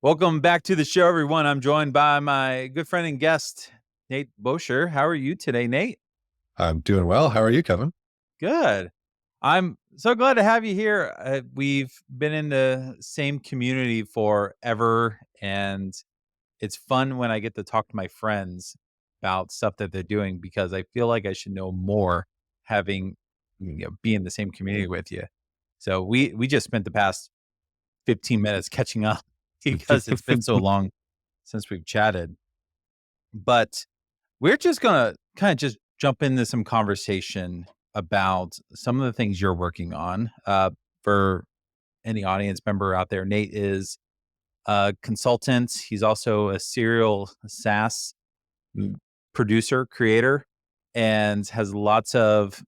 Welcome back to the show, everyone. I'm joined by my good friend and guest, Nate Bosscher. How are you today, Nate? I'm doing well. How are you, Kevin? Good. I'm so glad to have you here. We've been in the same community forever, and it's fun when I get to talk to my friends about stuff that they're doing because I feel like I should know more having be in the same community with you. So we just spent the past 15 minutes catching up because it's been so long since we've chatted. But we're just gonna kind of just jump into some conversation about some of the things you're working on. For any audience member out there, Nate is a consultant. He's also a serial SaaS producer, creator, and has lots of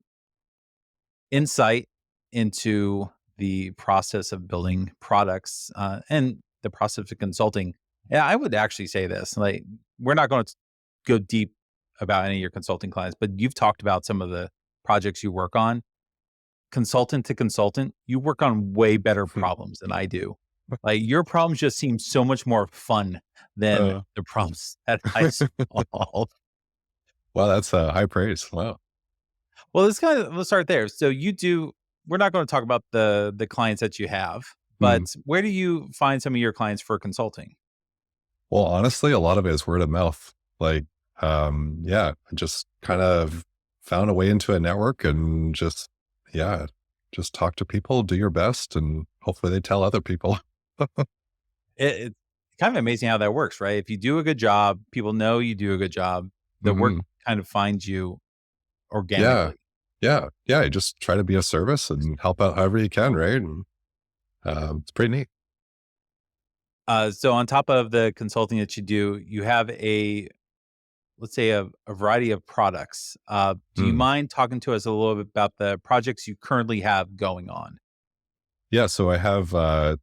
insight into the process of building products and the process of consulting. Yeah, I would actually say this: like, we're not going to go deep about any of your consulting clients, but you've talked about some of the projects you work on. Consultant to consultant, you work on way better problems than I do. Like, your problems just seem so much more fun than Uh, the problems that I solve. wow, that's high praise. Wow. Well, let's start there. So you do. We're not going to talk about the clients that you have, Mm. but where do you find some of your clients for consulting? Well, honestly, a lot of it is word of mouth. Like, yeah, I just kind of found a way into a network and yeah, just talk to people, do your best, and hopefully they tell other people. It's kind of amazing how that works, right? If you do a good job, people know you do a good job. The work Hmm. kind of finds you Yeah, organically. yeah. You just try to be a service and help out however you can, right? And it's pretty neat. So on top of the consulting that you do, you have let's say a variety of products. Do you Mm. mind talking to us a little bit about the projects you currently have going on? Yeah, so I have a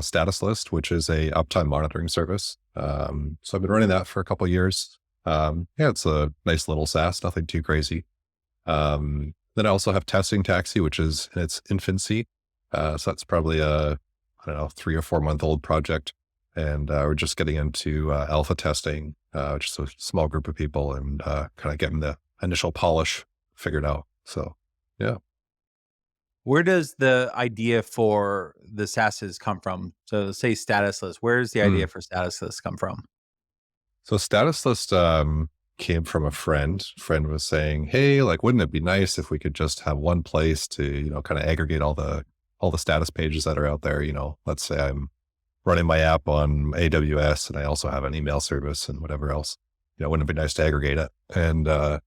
status list, which is a uptime monitoring service. So I've been running that for a couple of years. Yeah, it's a nice little SaaS, nothing too crazy. Then I also have testing taxi, which is in its infancy. So that's probably I don't know, 3 or 4 month old project. And we're just getting into alpha testing, just a small group of people and kind of getting the initial polish figured out. So yeah. Where does the idea for the SaaSes come from? So say statusless. Where does the idea for statusless come from? So status list came from a friend. Friend was saying, "Hey, like, wouldn't it be nice if we could just have one place to, kind of aggregate all the status pages that are out there? Let's say I'm running my app on AWS and I also have an email service and whatever else. Wouldn't it be nice to aggregate it?" And that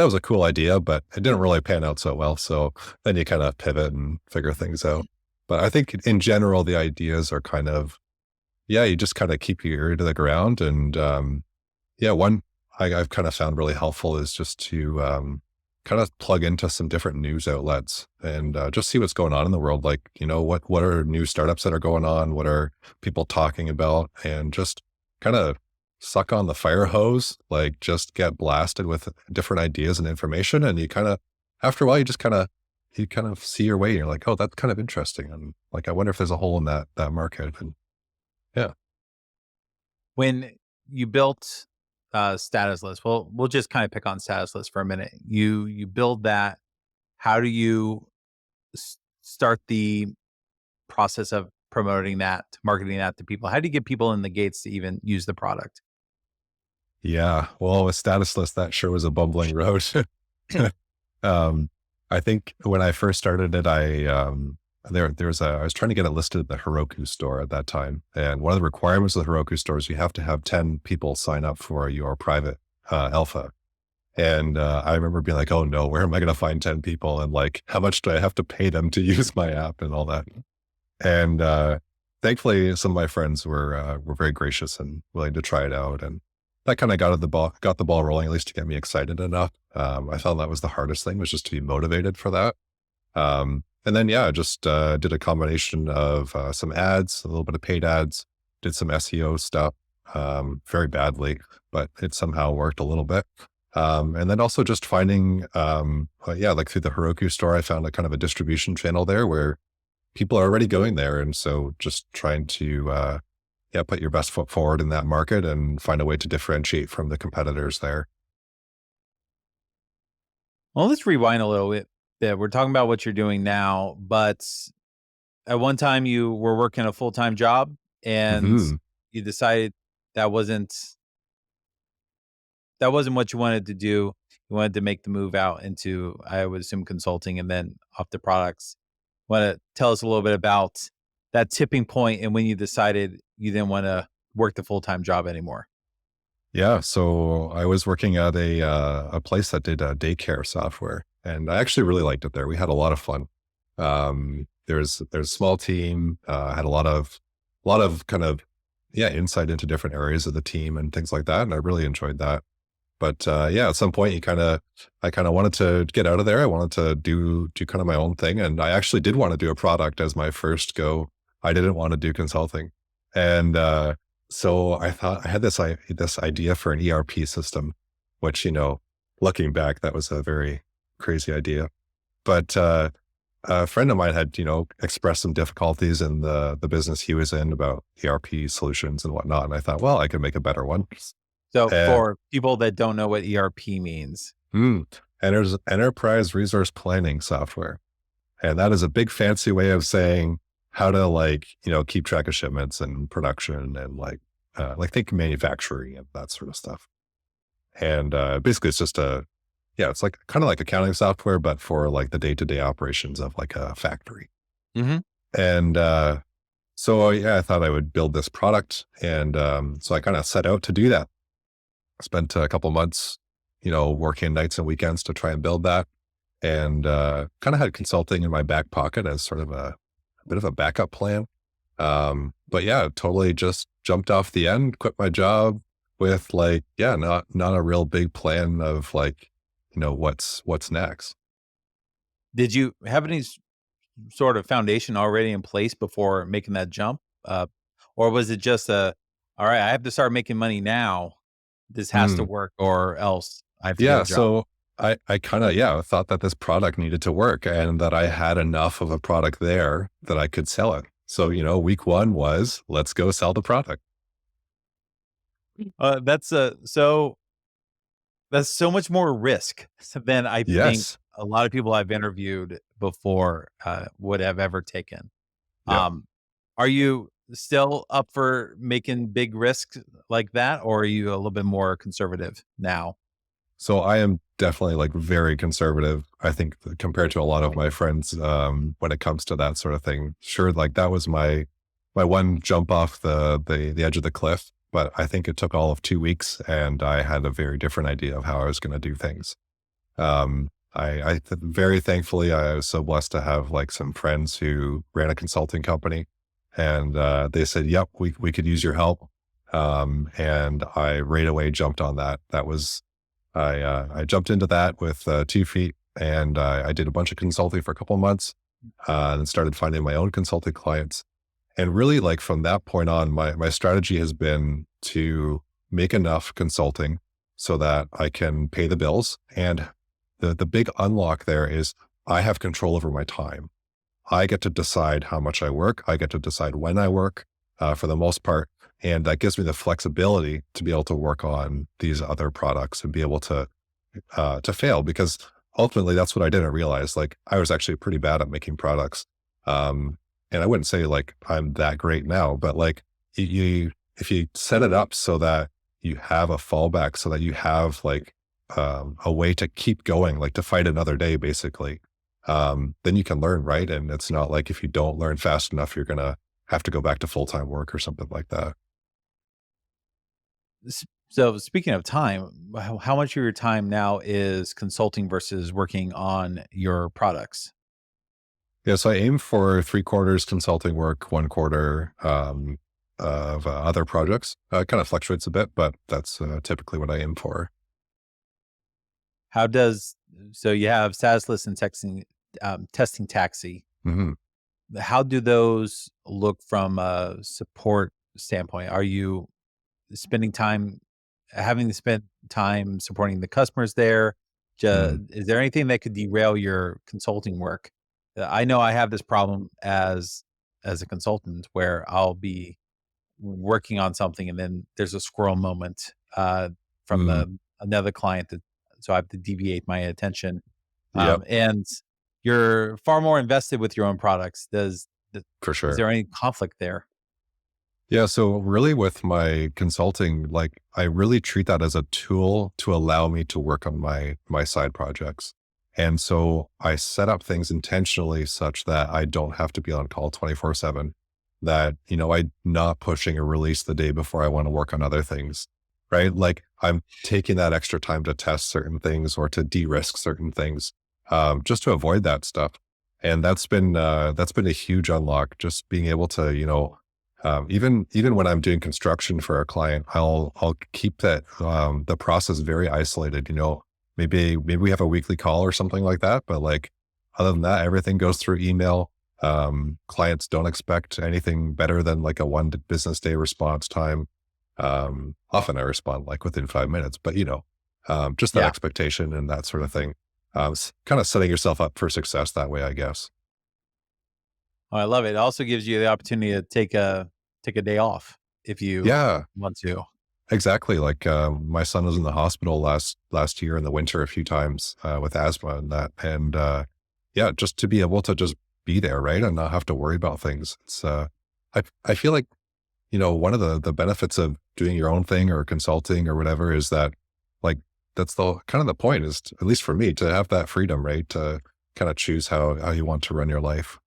was a cool idea, but it didn't really pan out so well. So then you kind of pivot and figure things out. But I think in general, the ideas are kind of yeah, you just kind of keep your ear to the ground and yeah, one I've kind of found really helpful is just to kind of plug into some different news outlets and just see what's going on in the world. Like, what are new startups that are going on? What are people talking about? And just kind of suck on the fire hose, like just get blasted with different ideas and information. And you kind of, after a while, you kind of see your way. And you're like, oh, that's kind of interesting. And like, I wonder if there's a hole in that market. And yeah. When you built status list, well, we'll just kind of pick on status list for a minute. You build that. How do you start the process of promoting that, marketing that to people? How do you get people in the gates to even use the product? Yeah. Well, with status list, that sure was a bumbling road. Um, I think when I first started it, I was trying to get it listed at the Heroku store at that time. And one of the requirements of the Heroku store is you have to have 10 people sign up for your private alpha. And I remember being like, oh no, where am I going to find 10 people? And like, how much do I have to pay them to use my app and all that? And thankfully, some of my friends were very gracious and willing to try it out, and that kind of got the ball rolling, at least to get me excited enough. I found that was the hardest thing, was just to be motivated for that. And then yeah, just did a combination of some ads, a little bit of paid ads, did some SEO stuff, very badly, but it somehow worked a little bit. And then also just finding, yeah, like through the Heroku store, I found a kind of a distribution channel there where people are already going there. And so just trying to yeah, put your best foot forward in that market and find a way to differentiate from the competitors there. Well, let's rewind a little bit. Yeah, we're talking about what you're doing now, but at one time you were working a full-time job and Hmm. you decided that wasn't that wasn't what you wanted to do. You wanted to make the move out into, I would assume, consulting and then off the products. Want to tell us a little bit about that tipping point and when you decided you didn't want to work the full-time job anymore? Yeah, so I was working at a place that did daycare software, and I actually really liked it there. We had a lot of fun. There's a small team. Had a lot of kind of yeah insight into different areas of the team and things like that, and I really enjoyed that. But yeah, at some point, I kind of wanted to get out of there. I wanted to do kind of my own thing, and I actually did want to do a product as my first go. I didn't want to do consulting, and so I thought I had this idea for an ERP system, which looking back, that was a very crazy idea. But a friend of mine had expressed some difficulties in the business he was in about ERP solutions and whatnot, and I thought, well, I could make a better one. So for people that don't know what ERP means, Mm. And there's enterprise resource planning software. And that is a big fancy way of saying how to keep track of shipments and production and think manufacturing and that sort of stuff. And basically it's just it's like kind of like accounting software, but for like the day-to-day operations of like a factory. mhm. And yeah, I thought I would build this product. And so I kind of set out to do that. Spent a couple months, working nights and weekends to try and build that, and kind of had consulting in my back pocket as sort of a bit of a backup plan. But yeah, totally just jumped off the end, quit my job with not a real big plan of what's next. Did you have any sort of foundation already in place before making that jump? Or was it just all right, I have to start making money now. This has to Hmm. work or else I have to get Yeah, a job. so I kind of thought that this product needed to work and that I had enough of a product there that I could sell it. So week one was let's go sell the product. That's that's so much more risk than I think Yes. a lot of people I've interviewed before would have ever taken. Yeah. Um, are you still up for making big risks like that, or are you a little bit more conservative now? So I am definitely like very conservative. I think compared to a lot of my friends, when it comes to that sort of thing. Sure, like that was my one jump off the edge of the cliff. But I think it took all of 2 weeks, and I had a very different idea of how I was going to do things. Very thankfully, I was so blessed to have like some friends who ran a consulting company, and they said, "Yep, we could use your help." And I right away jumped on that. I jumped into that with 2 feet, and I did a bunch of consulting for a couple of months, and started finding my own consulting clients. And really, like from that point on, my strategy has been to make enough consulting so that I can pay the bills. And the big unlock there is I have control over my time. I get to decide how much I work. I get to decide when I work, for the most part. And that gives me the flexibility to be able to work on these other products and be able to fail, because ultimately that's what I didn't realize. Like I was actually pretty bad at making products. And I wouldn't say like I'm that great now, but like if you set it up so that you have a fallback, so that you have a way to keep going, like to fight another day, basically, then you can learn, right? And it's not like if you don't learn fast enough, you're going to have to go back to full-time work or something like that. So speaking of time, how much of your time now is consulting versus working on your products? Yeah, so I aim for 3/4 consulting work, 1/4 of other projects. It kind of fluctuates a bit, but that's typically what I aim for. How does so you have SaaS list and testing taxi. Hmm. How do those look from a support standpoint? Are you spending time having to spend time supporting the customers there? Is there anything that could derail your consulting work? I know I have this problem as a consultant where I'll be working on something, and then there's a squirrel moment from Mm, the another client that so I have to deviate my attention. yep, And you're far more invested with your own products. for Is sure. there any conflict there? Yeah, so really with my consulting, like I really treat that as a tool to allow me to work on my side projects. And so I set up things intentionally such that I don't have to be on call 24/7, that, I'm not pushing a release the day before I want to work on other things, right? Like I'm taking that extra time to test certain things or to de-risk certain things, just to avoid that stuff. And that's been a huge unlock, just being able to, even when I'm doing construction for a client, I'll keep the process very isolated. Maybe we have a weekly call or something like that, but like other than that, everything goes through email. Clients don't expect anything better than like a business day response time. Often I respond like within 5 minutes, but just that Yeah. expectation and that sort of thing. Kind of setting yourself up for success that way, I guess. Oh, I love it. It also gives you the opportunity to take a day off if you Yeah. want to. Exactly. Like, my son was in the hospital last year in the winter a few times, with asthma and that. And, yeah, just to be able to just be there, right? And not have to worry about things. I feel like, one of the benefits of doing your own thing or consulting or whatever is that like, that's the kind of the point is, at least for me, to have that freedom, right? To kind of choose how you want to run your life.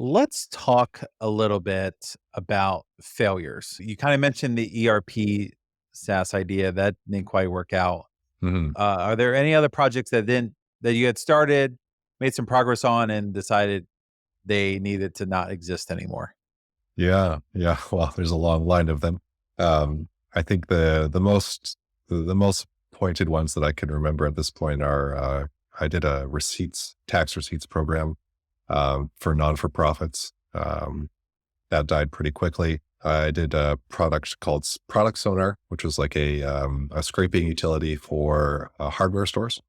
Let's talk a little bit about failures. You kind of mentioned the ERP SaaS idea that didn't quite work out. Mhm. Are there any other projects that you had started, made some progress on, and decided they needed to not exist anymore? Yeah, yeah. Well, there's a long line of them. I think the most pointed ones that I can remember at this point are, I did a tax receipts program, for non-for-profits. That died pretty quickly. I did a product called Product Sonar, which was like a scraping utility for hardware stores.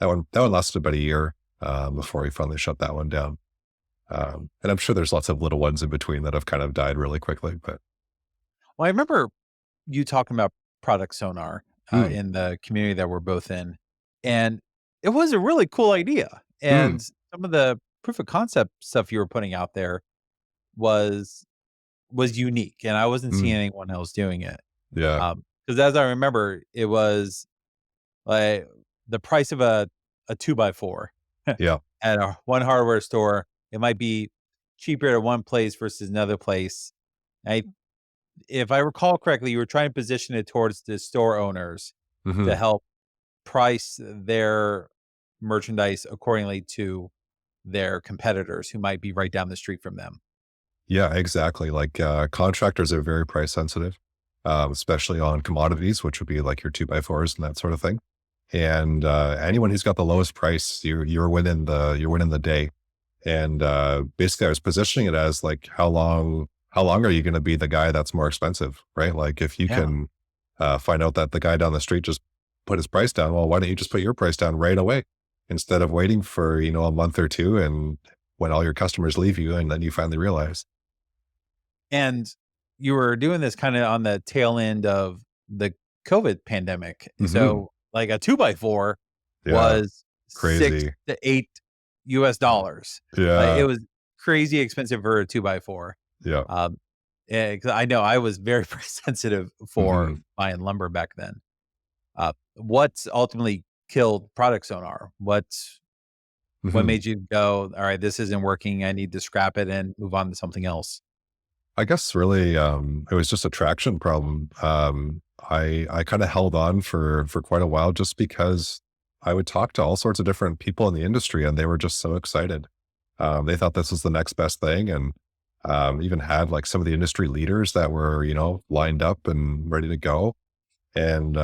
That one lasted about a year, before we finally shut that one down. And I'm sure there's lots of little ones in between that have kind of died really quickly, but Well, I remember you talking about Product Sonar mm, in the community that we're both in, and it was a really cool idea. mm, And some of the proof of concept stuff you were putting out there was unique, and I wasn't seeing mm, anyone else doing it. yeah, Because as I remember, it was like the price of a 2 by 4 yeah, at a one hardware store. It might be cheaper at one place versus another place. I If I recall correctly, you were trying to position it towards the store owners to mhm. help price their merchandise accordingly to their competitors who might be right down the street from them. Yeah, exactly. Like, contractors are very price sensitive, especially on commodities, which would be like your 2x4s and that sort of thing. And, anyone who's got the lowest price, you're winning the day. And, basically I was positioning it as like, how long are you going to be the guy that's more expensive, right? Like if you Yeah. can, find out that the guy down the street just put his price down, well, why don't you just put your price down right away instead of waiting for, a month or two and when all your customers leave you and then you finally realize. And you were doing this kinda on the tail end of the COVID pandemic. Mhm. So, like, a 2 by 4 Yeah. was 6 Crazy. to $8 US. Like, it Yeah. was crazy expensive for a 2 by 4. Yeah. Um, 'Cause I know I was very price sensitive for Mhm. buying lumber back then. What's ultimately killed Product Sonar? What Mhm. made you go, "Alright, this isn't working, I need to scrap it and move on to something else?" I guess really, it was just a traction problem. I kind of held on for quite a while just because I would talk to all sorts of different people in the industry and they were just so excited. They thought this was the next best thing and even had like some of the industry leaders that were, lined up and ready to go. And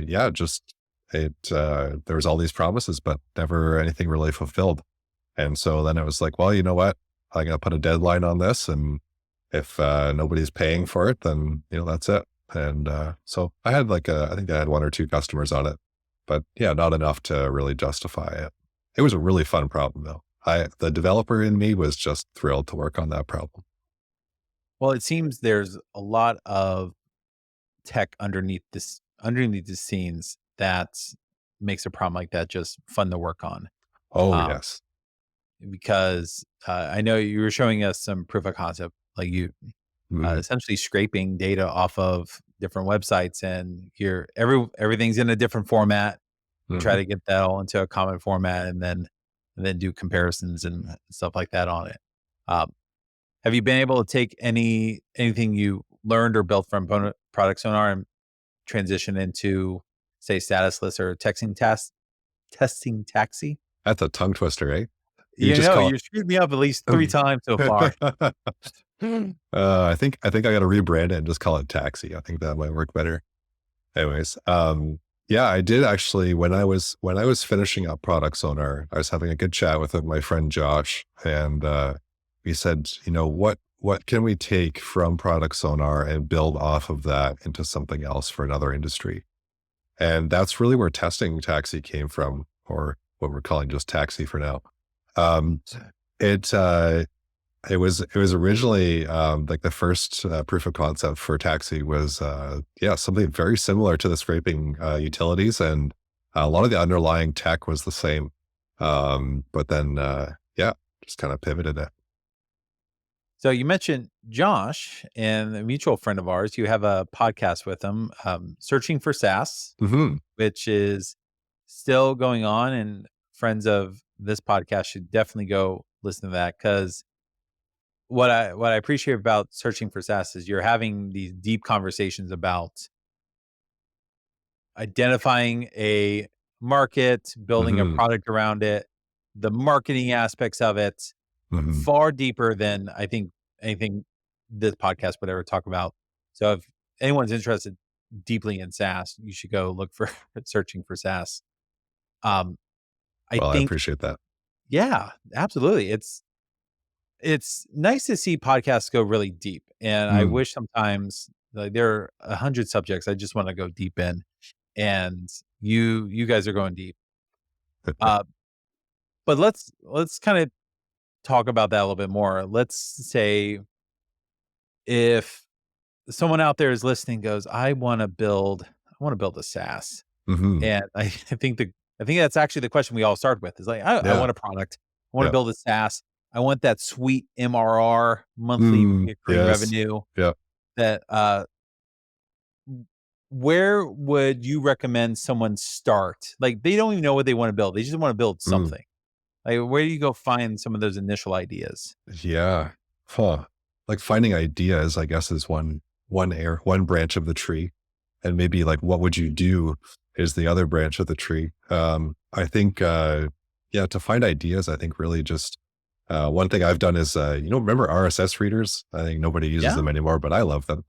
yeah, just there was all these promises, but never anything really fulfilled. And so then it was like, well, you know what? I'm going to put a deadline on this. And if nobody's paying for it, then, that's it. And so I think I had one or two customers on it, but yeah, not enough to really justify it. It was a really fun problem though. The developer in me was just thrilled to work on that problem. Well, it seems there's a lot of tech underneath the scenes that makes a problem like that just fun to work on. Oh, Um, yes. because I know you were showing us some proof of concept, like you Mhm, essentially scraping data off of different websites, and everything's in a different format. You try mhm. to get that all into a common format, and then do comparisons and stuff like that on it. Um, have you been able to take anything you learned or built from Product Sonar and transition into, say, statusless or testing taxi? That's a tongue twister, eh? You You just know, call you screwed me up at least 3 it times so far. I think I gotta rebrand it and just call it taxi. I think that might work better. Anyways, yeah, I did actually when I was finishing up Product Sonar, I was having a good chat with my friend Josh, and we said, what can we take from Product Sonar and build off of that into something else for another industry? And that's really where testing taxi came from, or what we're calling just taxi for now. Um, it it was originally like the first proof of concept for taxi was yeah, something very similar to the scraping utilities, and a lot of the underlying tech was the same. But then yeah, just kind of pivoted it. So you mentioned Josh and a mutual friend of ours. You have a podcast with him, Searching for SaaS, Hmm. which is still going on, and friends of this podcast should definitely go listen to that because what I appreciate about Searching for SaaS is you're having these deep conversations about identifying a market, building a Hmm. product around it, the marketing aspects of it, Hmm. far deeper than I think anything this podcast would ever talk about. So if anyone's interested deeply in SaaS, you should go look for Searching for SaaS. Um, I Well, I think, appreciate that. yeah, absolutely. It's nice to see podcasts go really deep, and I Mm. wish sometimes like there are 100 subjects I just want to go deep in, and you guys are going deep. Uh, but let's kind of talk about that a little bit more. Let's say if someone out there is listening goes, I want to build a SaaS. Hmm. And I think that's actually the question we all start with is like, I Yeah. want a product. I want to Yeah. build a SaaS. I want that sweet MRR, monthly Mm. recurring Yes. revenue Yeah. that where would you recommend someone start? Like they don't even know what they want to build. They just want to build Mm. something. Like where do you go find some of those initial ideas? Yeah. Huh. Like finding ideas, I guess, is one branch of the tree. And maybe like what would you do is the other branch of the tree. I think yeah, to find ideas, I think really just one thing I've done is remember RSS readers? I think nobody uses Yeah. them anymore, but I love them.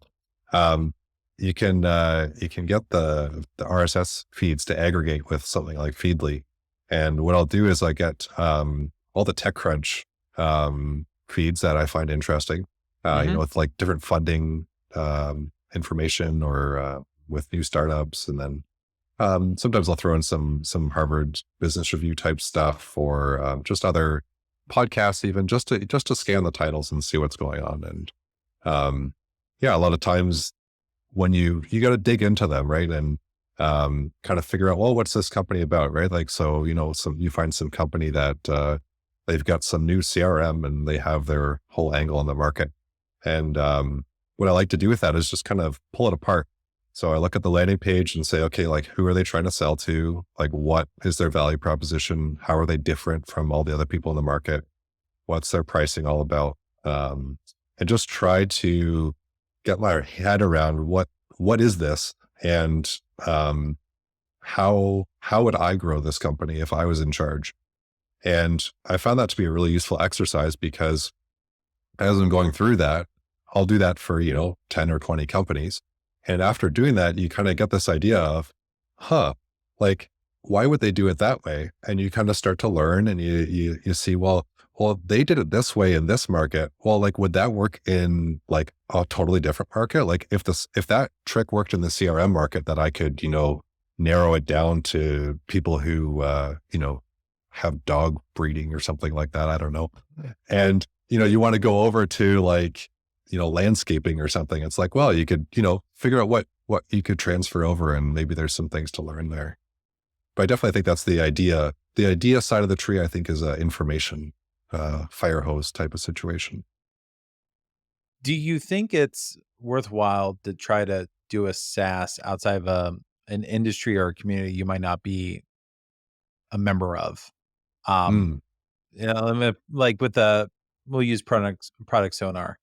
Um you can get the RSS feeds to aggregate with something like Feedly. And what I'll do is I get all the TechCrunch feeds that I find interesting, Hmm. with like different funding information or with new startups. And then sometimes I'll throw in some Harvard Business Review type stuff or just other podcasts, even just to scan the titles and see what's going on. And um, yeah, a lot of times when you got to dig into them, right? And kind of figure out, well, what's this company about, right? Like, so, some you find some company that they've got some new CRM and they have their whole angle on the market. And what I like to do with that is just kind of pull it apart. So I look at the landing page and say, okay, like who are they trying to sell to? Like, what is their value proposition? How are they different from all the other people in the market? What's their pricing all about? And just try to get my head around what is this, and um, how would I grow this company if I was in charge? And I found that to be a really useful exercise because as I'm going through that, I'll do that for 10 or 20 companies, and after doing that, you kind of get this idea of, huh, like why would they do it that way? And you kind of start to learn, and you see, well, they did it this way in this market. Well, like, would that work in like a totally different market? Like if that trick worked in the CRM market, that I could, narrow it down to people who, have dog breeding or something like that. I don't know. And, you want to go over to like, landscaping or something. It's like, well, you could, figure out what you could transfer over, and maybe there's some things to learn there. But I definitely think that's the idea. The idea side of the tree, I think, is a information, fire hose type of situation. Do you think it's worthwhile to try to do a SaaS outside of an industry or a community you might not be a member of? Um, Mm, I mean, like with the we'll use product Sonar.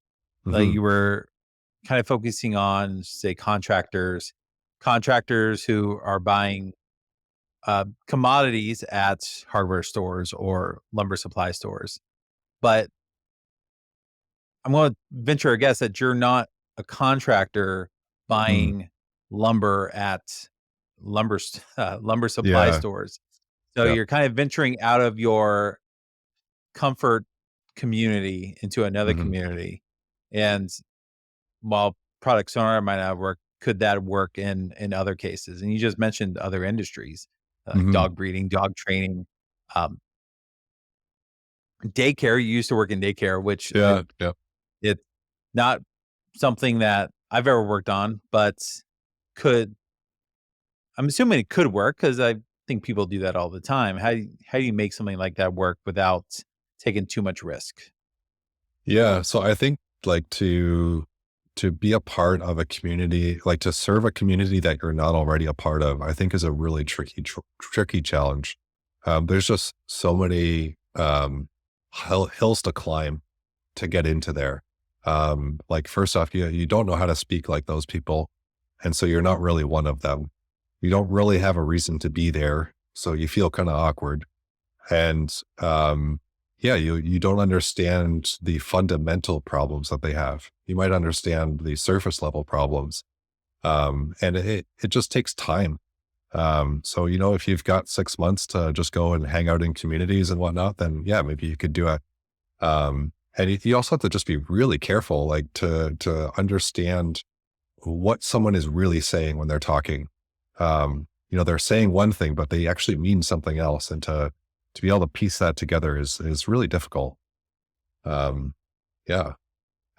Like hmm you were kind of focusing on, say, contractors who are buying commodities at hardware stores or lumber supply stores. But I'm going to venture a guess that you're not a contractor mm, buying lumber at lumber supply yeah, stores. So yeah, you're kind of venturing out of your comfort community into another hmm community. And while product sonar might not work, could that work in other cases? And you just mentioned other industries like hmm dog breeding, dog training, um, daycare. You used to work in daycare, which yeah, yeah. it's not something that I've ever worked on, but could I'm assuming it could work because I think people do that all the time. How do you make something like that work without taking too much risk? Yeah, so I think like to be a part of a community, like to serve a community that you're not already a part of, I think is a really tricky challenge. There's just so many hills to climb to get into there. Like first off, you don't know how to speak like those people, and so you're not really one of them. You don't really have a reason to be there, so you feel kind of awkward. And yeah, you don't understand the fundamental problems that they have. You might understand the surface level problems, and it just takes time. So if you've got 6 months to just go and hang out in communities and whatnot, then yeah, maybe you could do it. And you also have to just be really careful, like to understand what someone is really saying when they're talking. They're saying one thing, but they actually mean something else, and to be able to piece that together is really difficult. Um, yeah,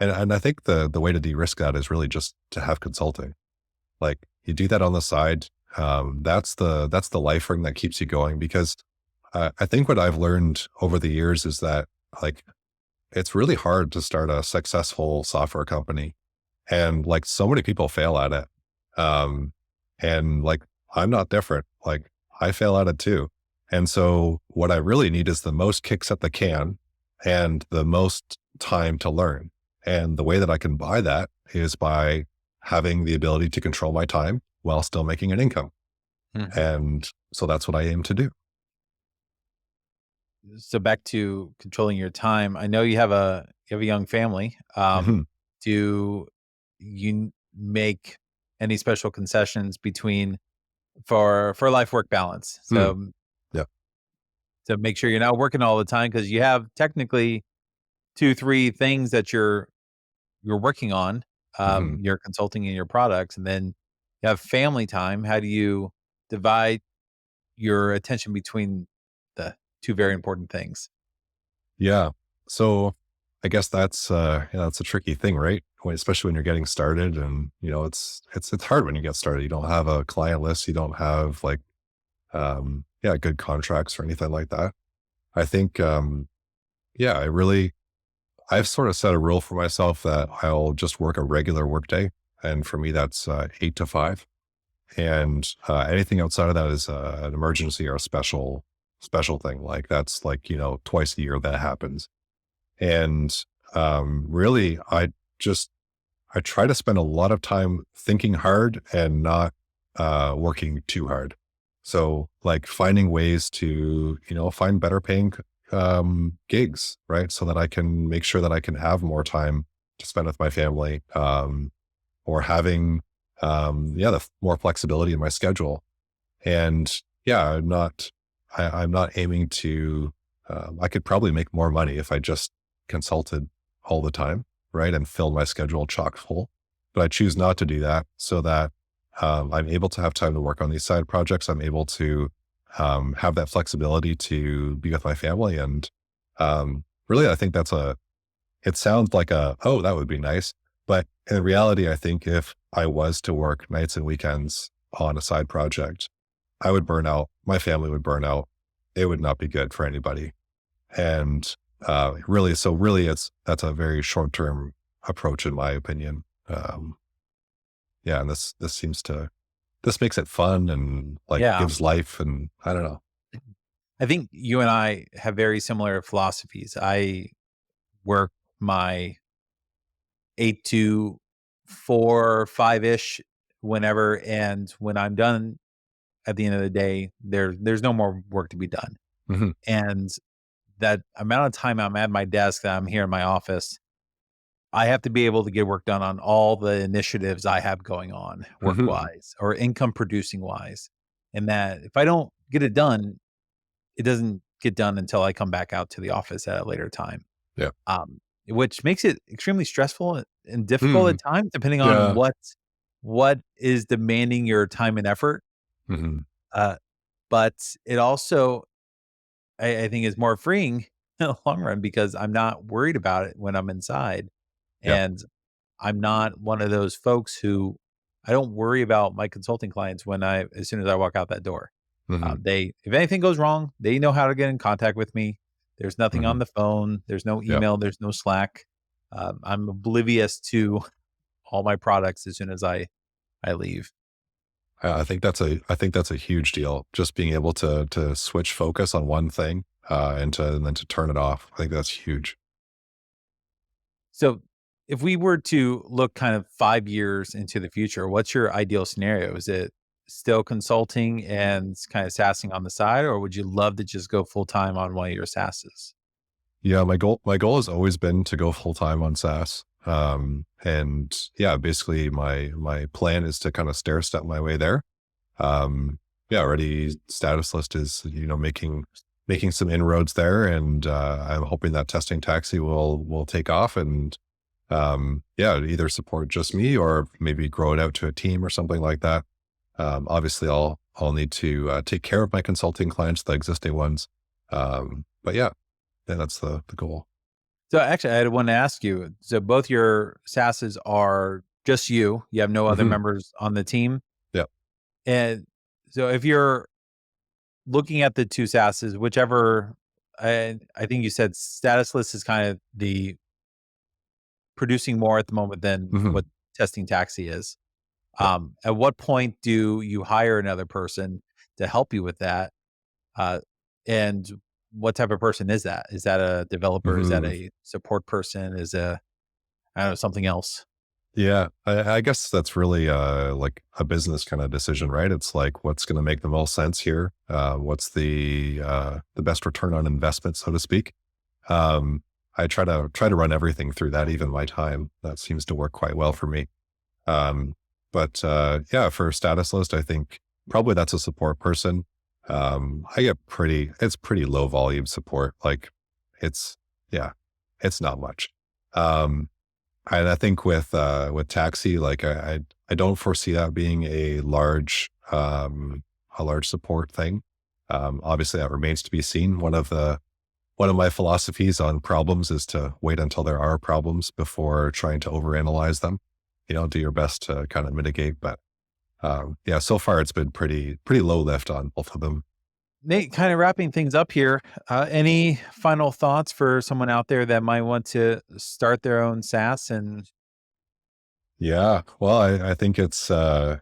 and I think the way to de-risk that is really just to have consulting. Like you do that on the side. That's the life ring that keeps you going, because I think what I've learned over the years is that like it's really hard to start a successful software company, and like so many people fail at it. Um, and like I'm not different. Like I fail at it too. And so what I really need is the most kicks at the can and the most time to learn. And the way that I can buy that is by having the ability to control my time while still making an income. Mhm. And so that's what I aim to do. So back to controlling your time. I know you have a young family. Mhm. Do you make any special concessions between for life work balance? Mm. So Yeah. to make sure you're not working all the time because you have technically 2, 3 things that you're working on, Mhm. your consulting and your products, and then you have family time. How do you divide your attention between the 2 very important things? Yeah. So I guess that's a tricky thing, right? Especially when you're getting started, and it's hard when you get started. You don't have a client list, you don't have like yeah, good contracts or anything like that. I think yeah, I've sort of set a rule for myself that I'll just work a regular workday, and for me that's 8 to 5, and anything outside of that is an emergency or a special thing. Like that's like twice a year that happens. And really, just I try to spend a lot of time thinking hard and not working too hard. So, like finding ways to find better paying gigs, right? So that I can make sure that I can have more time to spend with my family, or having yeah, more flexibility in my schedule. And yeah, I'm not aiming to, I could probably make more money if I just consulted all the time, right? And filled my schedule chock full. But I choose not to do that so that I'm able to have time to work on these side projects. I'm able to have that flexibility to be with my family. And really, I think it sounds like oh, that would be nice. But in reality, I think if I was to work nights and weekends on a side project, I would burn out. My family would burn out. It would not be good for anybody. And really, that's a very short term approach, in my opinion. Yeah, and this makes it fun and like Yeah. gives life, and I don't know. I think you and I have very similar philosophies. I work my 8 to 4, 5-ish whenever, and when I'm done at the end of the day, there's no more work to be done. Hmm. And that amount of time I'm at my desk, that I'm here in my office, I have to be able to get work done on all the initiatives I have going on Hmm. work-wise or income producing wise. And that if I don't get it done, it doesn't get done until I come back out to the office at a later time. Yeah. Which makes it extremely stressful and difficult Mm, at times, depending on yeah. what is demanding your time and effort. Hmm. Uh, but it also, I think, is more freeing in the long run because I'm not worried about it when I'm inside, Yeah. and I'm not one of those folks who I don't worry about my consulting clients when as soon as I walk out that door. Hmm. If anything goes wrong, they know how to get in contact with me. There's nothing on Hmm. the phone. There's no Yeah. email. There's no Slack. I'm oblivious to all my products as soon as I leave. I think that's a huge deal. Just being able to switch focus on one thing, and then to turn it off. I think that's huge. So, if we were to look kind of 5 years into the future, what's your ideal scenario? Is it still consulting and kind of SaaSing on the side, or would you love to just go full time on one of your SaaSes? Yeah, my goal has always been to go full time on SaaS. And yeah, basically my plan is to kind of stair step my way there. Yeah, already status list is, making some inroads there, and I'm hoping that testing taxi will take off, and yeah, either support just me or maybe grow it out to a team or something like that. Obviously, I'll need to take care of my consulting clients, the existing ones. But yeah, that's the goal. So, actually, I want to ask you. So, both your SaaSes are just you. You have no other Hmm. members on the team, Yeah. and so if you're looking at the two SaaSes, whichever, I think you said Statusless is kind of the producing more at the moment than Hmm. what Testing Taxi is. Yeah. At what point do you hire another person to help you with that? Uh, and what type of person is that? Is that a developer? Is that Hmm. a support person? I don't know, something else? Yeah. I guess that's really like a business kind of decision, right? It's like what's going to make the most sense here. What's the best return on investment, so to speak. Um, I try to run everything through that, even my time. That seems to work quite well for me. Um, but yeah, for status list, I think probably that's a support person. I get it's pretty low volume support. Like it's, yeah, it's not much. Um, and I think with taxi, like I don't foresee that being a large support thing. Obviously that remains to be seen. One of my philosophies on problems is to wait until there are problems before trying to overanalyze them. Do your best to kind of mitigate. But yeah, so far it's been pretty low lift on both of them. Nate, kind of wrapping things up here. Any final thoughts for someone out there that might want to start their own SaaS? And Yeah, well, I think it's going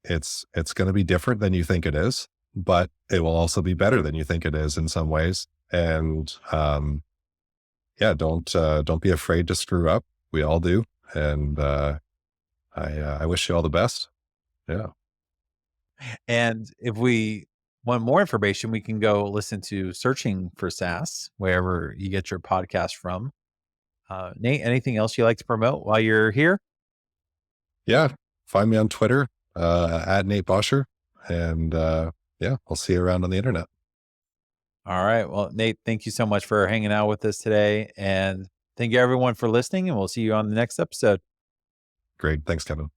to be different than you think it is, but it will also be better than you think it is in some ways. And yeah, don't be afraid to screw up. We all do, and I wish you all the best. Yeah. if we want more information, we can go listen to Searching for SaaS wherever you get your podcast from. Nate, anything else you like to promote while you're here? Yeah. Find me on Twitter, at Nate Bosscher. And yeah, I'll see you around on the internet. All right. Well, Nate, thank you so much for hanging out with us today. And thank you everyone for listening. And we'll see you on the next episode. Great. Thanks, Kevin.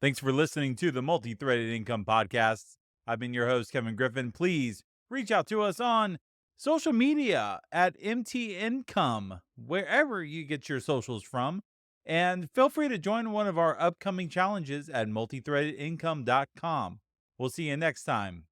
Thanks for listening to the Multi-Threaded Income Podcast. I've been your host, Kevin Griffin. Please reach out to us on social media at MT Income, wherever you get your socials from. And feel free to join one of our upcoming challenges at multithreadedincome.com. We'll see you next time.